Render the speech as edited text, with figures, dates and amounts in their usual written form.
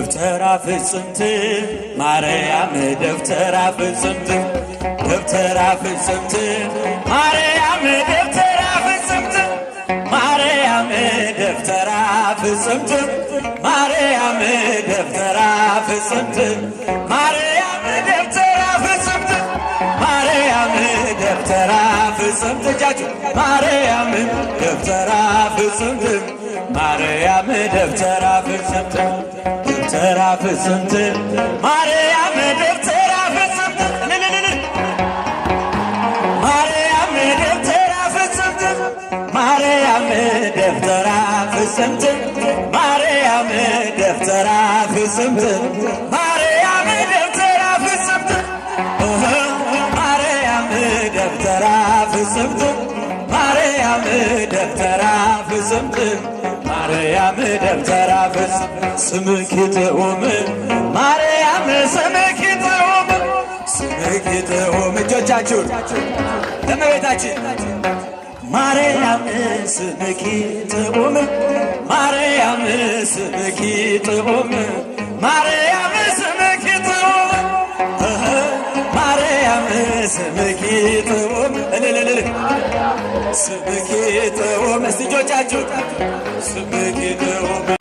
ደብተራ ፍጽምት ማርያም ደብተራ ፍጽምት ደብተራ ፍጽምት ማርያም ደብተራ ፍጽምት ማርያም ደብተራ ፍጽምት ማርያም ደብተራ ፍጽምት ማርያም ደብተራ ፍጽምት ማርያም ደብተራ ፍጽምት እጃችሁ ማርያም ደብተራ ፍጽምት ማርያም ደብተራ ፍጽምት ደብተራ ፍጽምት ማርያም ደብተራ ፍጽምት ማርያም ደብተራ ፍጽምት ማርያም ደብተራ ፍጽምት ማርያም ደብተራ ፍጽምት ማርያም ደብተራ ፍጽምት ማርያም ደብተራ ፍጽምት ማርያም ደብተራ ፍጽምት ማርያም ደብተራ ፍጽምት ስምኪ ትሁን ማርያም ስምኪ ትሁን ስምኪ ትሁን እጆቻችሁን ለእመቤታችን ማርያም ስምኪ ትሁን ማርያም ስምኪ ትሁን ማርያም ስምኪ ትሁን ማርያም ስምኪ ትሁን ስምኪ ትሁን እስቲ እጆቻችሁን ስምኪ ትሁን